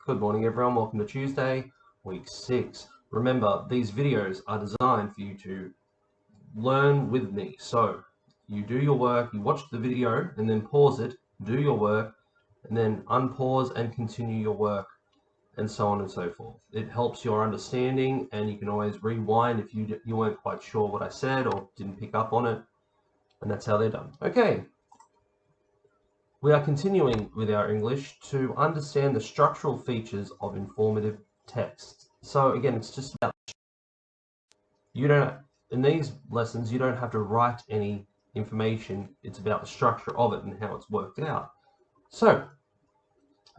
Good morning everyone, welcome to Tuesday, week 6. Remember, these videos are designed for you to learn with me. So, you do your work, you watch the video and then pause it, do your work, and then unpause and continue your work, and so on and so forth. It helps your understanding, and you can always rewind if you weren't quite sure what I said or didn't pick up on it, and that's how they're done. Okay. We are continuing with our English to understand the structural features of informative text. So again, it's just about, in these lessons, you don't have to write any information. It's about the structure of it and how it's worked out. So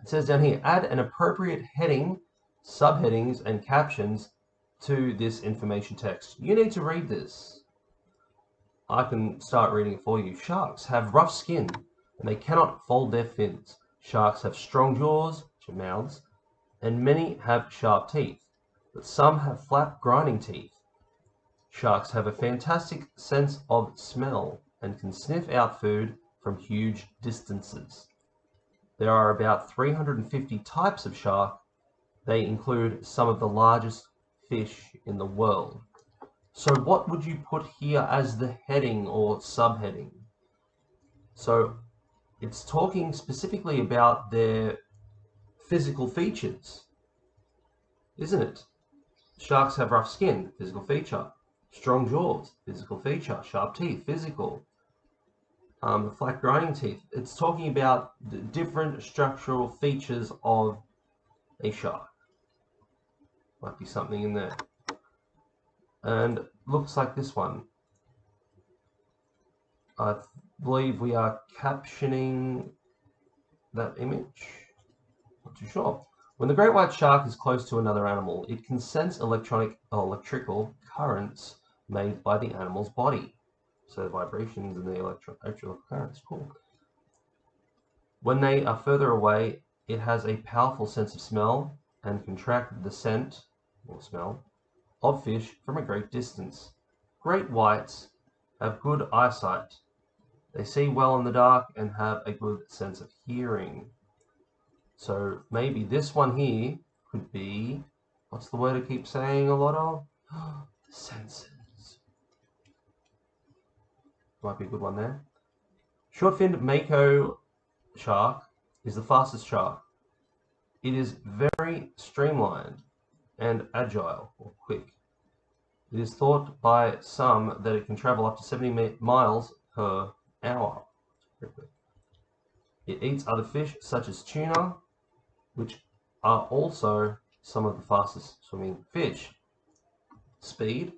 it says down here, add an appropriate heading, subheadings, and captions to this information text. You need to read this. I can start reading it for you. Sharks have rough skin, and they cannot fold their fins. Sharks have strong jaws, which are mouths, and many have sharp teeth, but some have flat, grinding teeth. Sharks have a fantastic sense of smell and can sniff out food from huge distances. There are about 350 types of shark. They include some of the largest fish in the world. So what would you put here as the heading or subheading? So it's talking specifically about their physical features, isn't it? Sharks have rough skin, physical feature. Strong jaws, physical feature. Sharp teeth, physical. Flat grinding teeth. It's talking about the different structural features of a shark. Might be something in there. And looks like this one. I believe we are captioning that image. Not too sure. When the great white shark is close to another animal, it can sense electrical currents made by the animal's body. So vibrations and the electrical currents. Cool. When they are further away, it has a powerful sense of smell and can track the scent or smell of fish from a great distance. Great whites have good eyesight. They see well in the dark and have a good sense of hearing. So maybe this one here could be, what's the word I keep saying a lot of? Senses. Might be a good one there. Short-finned mako shark is the fastest shark. It is very streamlined and agile or quick. It is thought by some that it can travel up to 70 miles per hour. It eats other fish such as tuna, which are also some of the fastest swimming fish. Speed,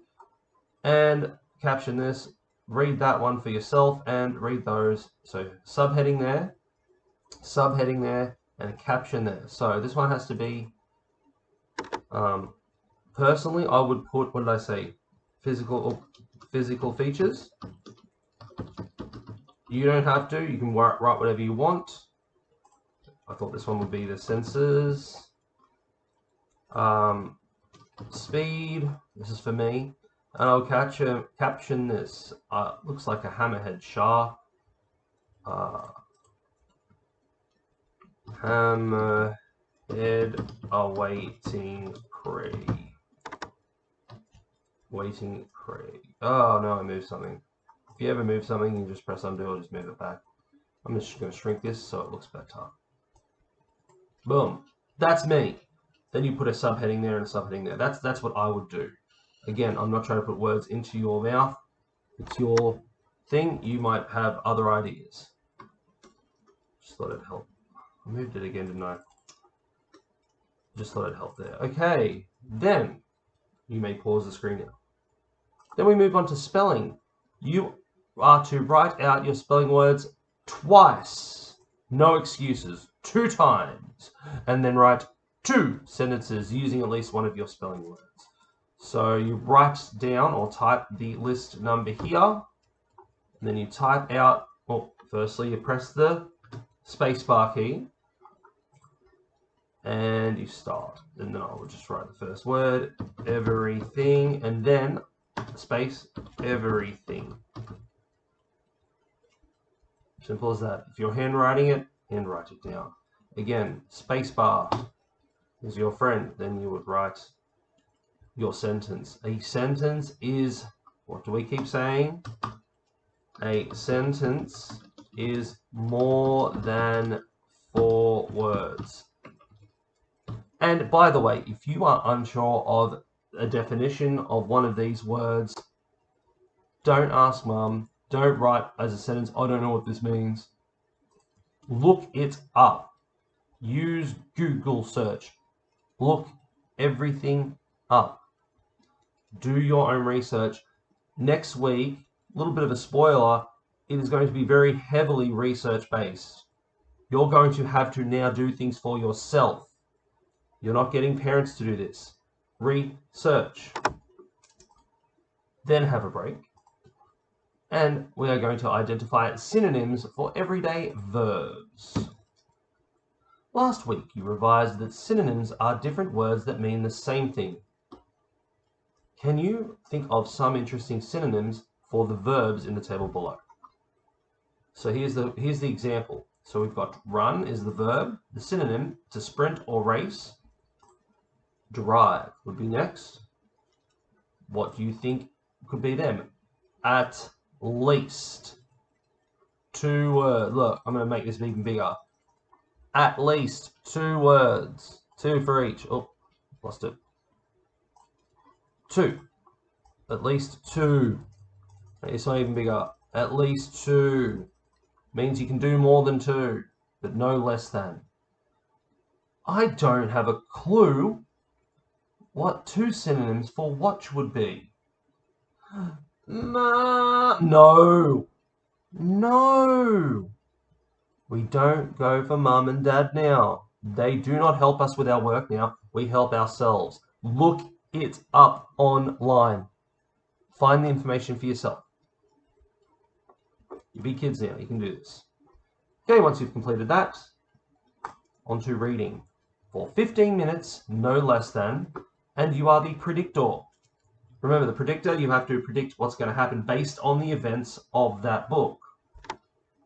and caption this, read that one for yourself and read those. So subheading there, and a caption there. So this one has to be, personally I would put, what did I say, physical features. You don't have to, you can write whatever you want. I thought this one would be the senses. Speed, this is for me. And I'll caption this. Looks like a hammerhead shark. Hammerhead awaiting prey. Waiting prey. Oh no, I moved something. If you ever move something, you just press undo or just move it back. I'm just going to shrink this so it looks better. Boom. That's me. Then you put a subheading there and a subheading there. That's what I would do. Again, I'm not trying to put words into your mouth. It's your thing. You might have other ideas. Just thought it'd help. I moved it again, didn't I? Just thought it'd help there. Okay. Then you may pause the screen now. Then we move on to spelling. You are to write out your spelling words twice. No excuses. 2 times. And then write 2 sentences using at least one of your spelling words. So you write down or type the list number here. And then you type out, well, firstly you press the spacebar key. And you start. And then I will just write the first word, everything, and then space, everything. Simple as that. If you're handwriting it, handwrite it down. Again, spacebar, is your friend, then you would write your sentence. A sentence is, what do we keep saying? A sentence is more than 4 words. And by the way, if you are unsure of a definition of one of these words, don't ask mum. Don't write as a sentence, I don't know what this means. Look it up. Use Google search. Look everything up. Do your own research. Next week, a little bit of a spoiler, it is going to be very heavily research based. You're going to have to now do things for yourself. You're not getting parents to do this. Research. Then have a break. And we are going to identify synonyms for everyday verbs. Last week, you revised that synonyms are different words that mean the same thing. Can you think of some interesting synonyms for the verbs in the table below? So here's the example. So we've got run is the verb, the synonym to sprint or race. Drive would be next. What do you think could be them? At least. 2 words. Look, I'm going to make this even bigger. At least 2 words. 2 for each. Oh, lost it. 2. At least 2. It's not even bigger. At least 2. Means you can do more than 2, but no less than. I don't have a clue what 2 synonyms for watch would be. No. No. We don't go for mum and dad now. They do not help us with our work now. We help ourselves. Look it up online. Find the information for yourself. You be kids now. You can do this. Okay, once you've completed that, on to reading. For 15 minutes, no less than, and you are the predictor. Remember, the predictor, you have to predict what's going to happen based on the events of that book.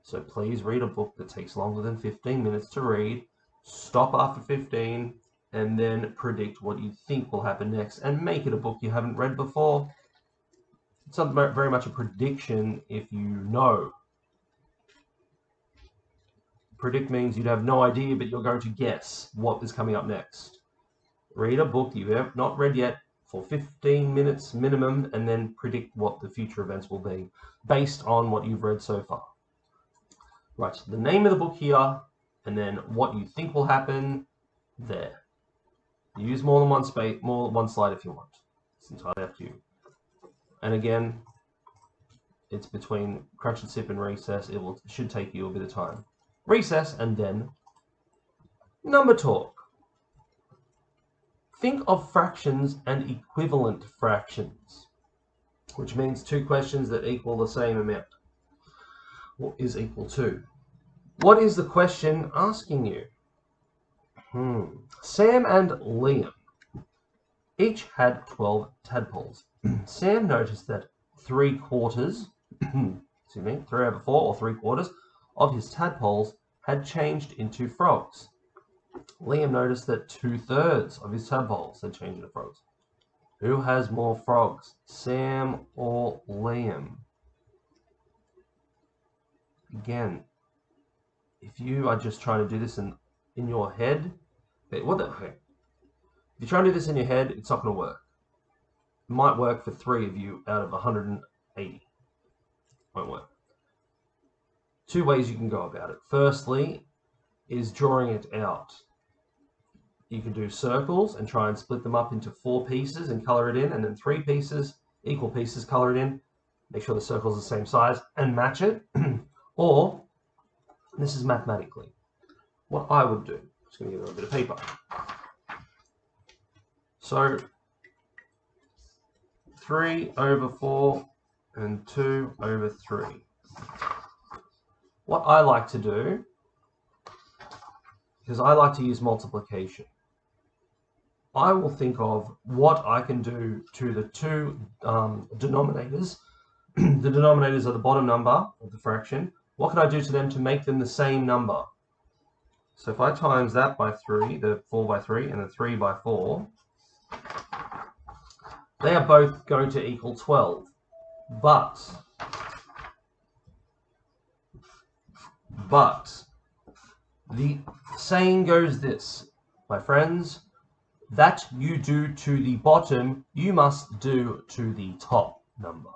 So please read a book that takes longer than 15 minutes to read. Stop after 15 and then predict what you think will happen next and make it a book you haven't read before. It's not very much a prediction if you know. Predict means you'd have no idea, but you're going to guess what is coming up next. Read a book you have not read yet for 15 minutes minimum and then predict what the future events will be based on what you've read so far. Right, the name of the book here, and then what you think will happen there. Use more than one slide if you want. It's entirely up to you. And again, it's between crunch and sip and recess. It should take you a bit of time. Recess and then number talk. Think of fractions and equivalent fractions, which means 2 questions that equal the same amount. What is equal to? What is the question asking you? Sam and Liam each had 12 tadpoles. Sam noticed that 3/4, 3/4 or 3/4 of his tadpoles had changed into frogs. Liam noticed that 2/3 of his tadpoles had changed into frogs. Who has more frogs, Sam or Liam? Again, if you are just trying to do this in your head, if you try to do this in your head, it's not going to work. It might work for 3 of you out of 180. Won't work. 2 ways you can go about it. Firstly is drawing it out. You can do circles and try and split them up into 4 pieces and color it in, and then 3 pieces, equal pieces, color it in. Make sure the circle's the same size and match it. Or, this is mathematically, what I would do. I'm just going to get a little bit of paper. So, 3/4 and 2/3. What I like to do, because I like to use multiplication, I will think of what I can do to the 2 denominators. The denominators are the bottom number of the fraction. What can I do to them to make them the same number? So if I times that by 3, the 4 by 3 and the 3 by 4, they are both going to equal 12. But the saying goes this, my friends, that you do to the bottom, you must do to the top number.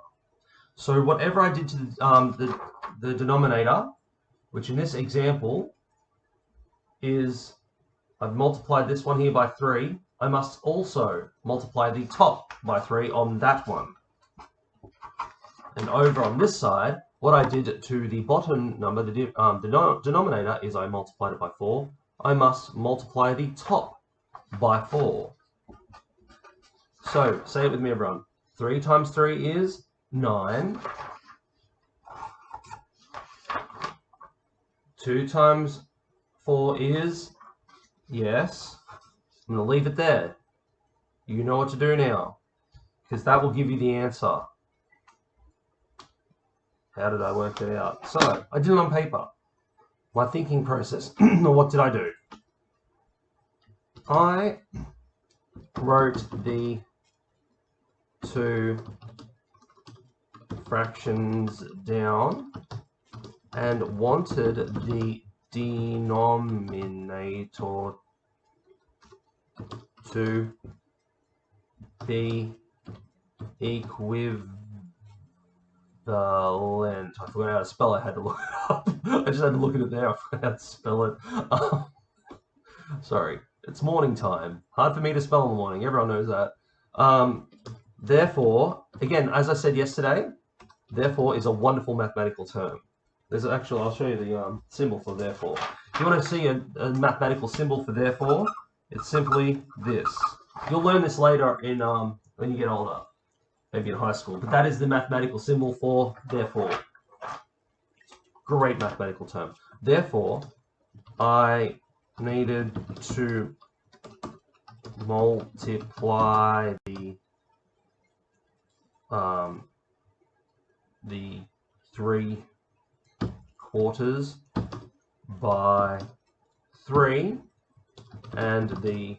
So whatever I did to the denominator, which in this example is I've multiplied this one here by 3, I must also multiply the top by 3 on that one. And over on this side, what I did to the bottom number, the denominator, is I multiplied it by 4. I must multiply the top by 4. So, say it with me, everyone. 3 times 3 is 9. 2 times 4 is, yes, I'm going to leave it there. You know what to do now, because that will give you the answer. How did I work it out? So, I did it on paper. My thinking process. What did I do? I wrote the two fractions down and wanted the denominator to be equivalent. I forgot how to spell it. I had to look it up. I just had to look at it there. I forgot how to spell it. Sorry. It's morning time. Hard for me to spell in the morning. Everyone knows that. Therefore, again, as I said yesterday, therefore is a wonderful mathematical term. There's actually, I'll show you the symbol for therefore. If you want to see a mathematical symbol for therefore, it's simply this. You'll learn this later in when you get older, maybe in high school. But that is the mathematical symbol for therefore. Great mathematical term. Therefore, I needed to multiply the 3/4 by 3 and the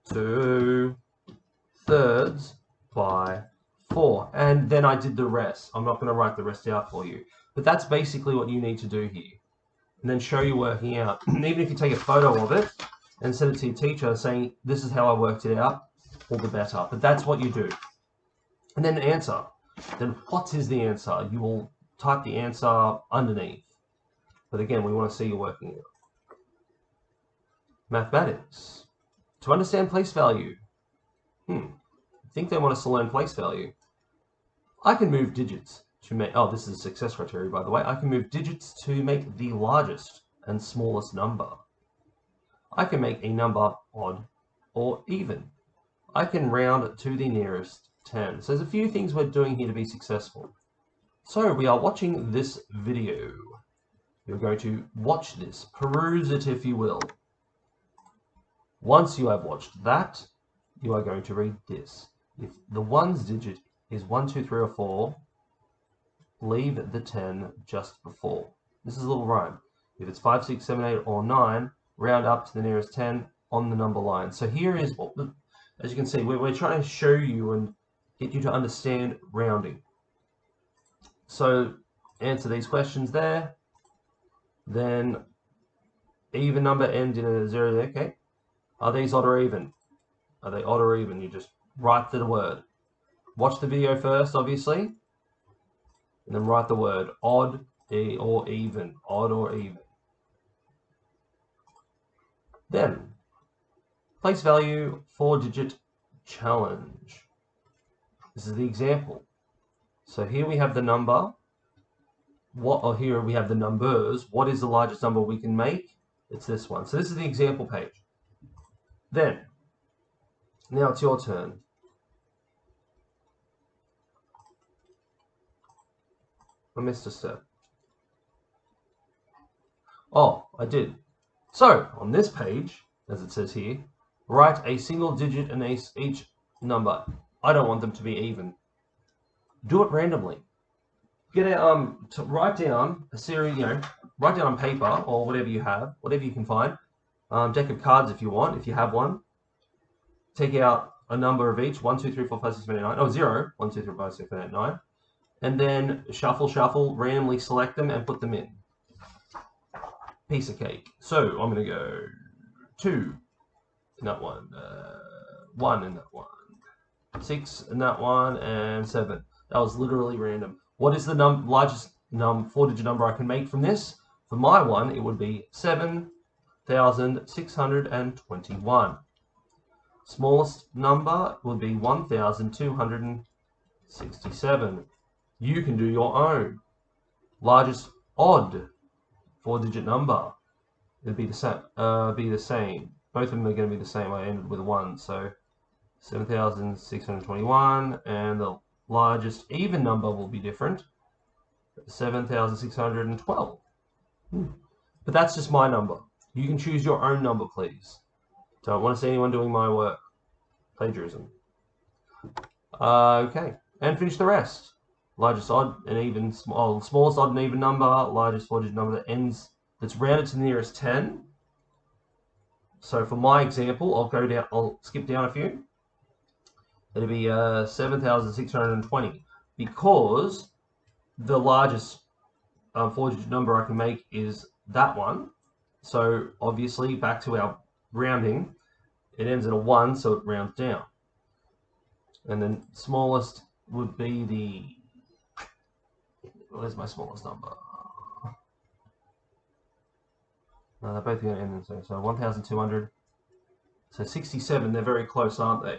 2/3 by 4, and then I did the rest. I'm not going to write the rest out for you, but that's basically what you need to do here, and then show you working out. Even if you take a photo of it and send it to your teacher saying, this is how I worked it out, all the better. But that's what you do. And then the answer. Then what is the answer? You will type the answer underneath. But again, we want to see you working it out. Mathematics. To understand place value. I think they want us to learn place value. I can move digits to make, oh, this is a success criteria, by the way. I can move digits to make the largest and smallest number. I can make a number odd or even. I can round to the nearest 10. So there's a few things we're doing here to be successful. So we are watching this video. You're going to watch this, peruse it if you will. Once you have watched that, you are going to read this. If the ones digit is 1, 2, 3, or 4, leave the 10 just before. This is a little rhyme. If it's 5, 6, 7, 8, or 9, round up to the nearest 10 on the number line. So here is what, as you can see, we're trying to show you and get you to understand rounding. So answer these questions there. Then even number end in a 0 there, okay? Are these odd or even? Are they odd or even? You just write the word. Watch the video first, obviously, and then write the word odd or even. Odd or even. Then, place value 4-digit challenge. This is the example. So here we have the number. Here we have the numbers. What is the largest number we can make? It's this one. So this is the example page. Then, now it's your turn. I missed a step. Oh, I did. So, on this page, as it says here, write a single digit in each number. I don't want them to be even. Do it randomly. Get a, to write down a series, write down on paper or whatever you have, whatever you can find. Deck of cards if you want, if you have one. Take out a number of each, 1, 2, 3, 4, 5, 6, 7, 8, 9. Oh, 0. 1, 2, 3, 4, 5, 6, 7, 8, 9. And then shuffle, randomly select them and put them in. Piece of cake. So I'm going to go 2 in that one, 1 in that one, 6 in that one, and 7. That was literally random. What is the largest 4-digit number I can make from this? For my one, it would be 7,621. Smallest number would be 1,267. You can do your own. Largest odd 4-digit number would be the same. Both of them are going to be the same. I ended with a 1, so 7,621, and the largest even number will be different. 7,612. But that's just my number. You can choose your own number, please. Don't want to see anyone doing my work. Plagiarism. Okay, and finish the rest. Largest odd and even smallest odd and even number. Largest 4-digit number that's rounded to the nearest 10. So for my example, I'll skip down a few. It'll be 7,620 because the largest 4-digit number I can make is that one. So obviously, back to our rounding, it ends in a 1, so it rounds down. And then smallest would be the... Where's my smallest number? They're both going to end in 7. So 1,200. So 67, they're very close, aren't they?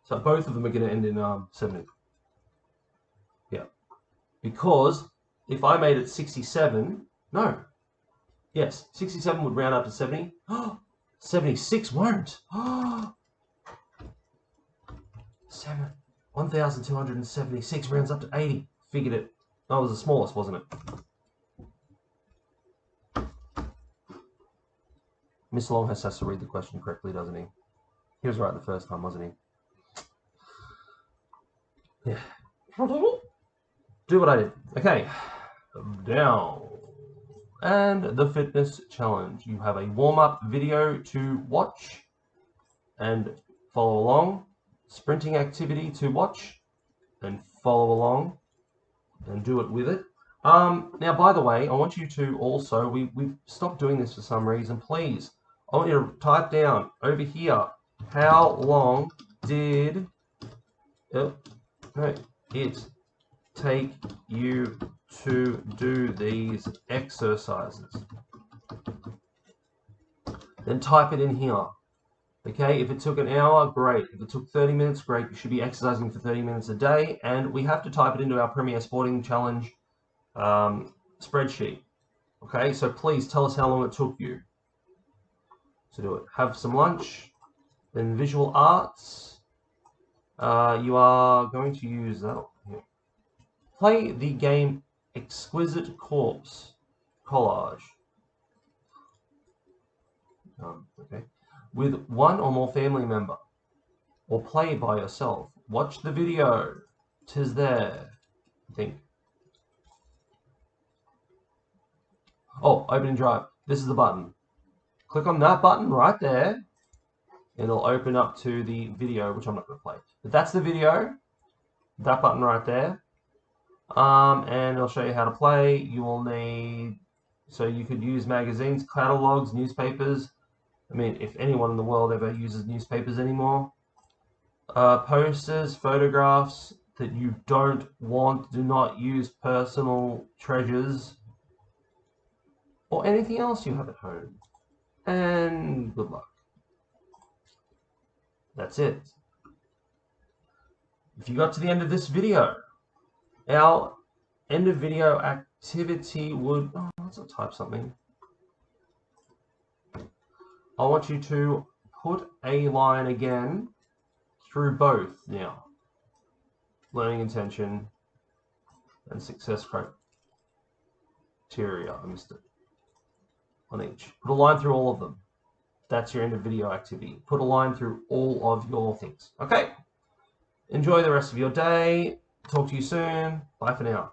So both of them are going to end in 70. Yeah. Because if I made it 67, no. Yes, 67 would round up to 70. 76 won't. 1,276 rounds up to 80. Figured it. That was the smallest, wasn't it? Mr. Longhurst has to read the question correctly, doesn't he? He was right the first time, wasn't he? Yeah. Do what I did. Okay. Down. And the fitness challenge. You have a warm-up video to watch and follow along. Sprinting activity to watch and follow along and do it with it. Now, by the way, I want you to also, we've stopped doing this for some reason. Please, I want you to type down over here, how long did it take you to do these exercises? Then type it in here. Okay, if it took an hour, great. If it took 30 minutes, great. You should be exercising for 30 minutes a day. And we have to type it into our Premier Sporting Challenge spreadsheet. Okay, so please tell us how long it took you to do it. Have some lunch. Then visual arts. You are going to use that. Play the game Exquisite Corpse Collage. Okay. With one or more family member, or play by yourself. Watch the video. 'Tis there. Think. Oh, open drive. This is the button. Click on that button right there, and it'll open up to the video, which I'm not going to play. But that's the video. That button right there. And it'll show you how to play. You will need, so you could use magazines, catalogs, newspapers. I mean, if anyone in the world ever uses newspapers anymore. Posters, photographs that you don't want, do not use personal treasures, or anything else you have at home. And good luck. That's it. If you got to the end of this video, our end of video activity would, let's type something. I want you to put a line again through both now. Learning intention and success criteria. I missed it. On each. Put a line through all of them. That's your end of video activity. Put a line through all of your things. Okay? Enjoy the rest of your day. Talk to you soon. Bye for now.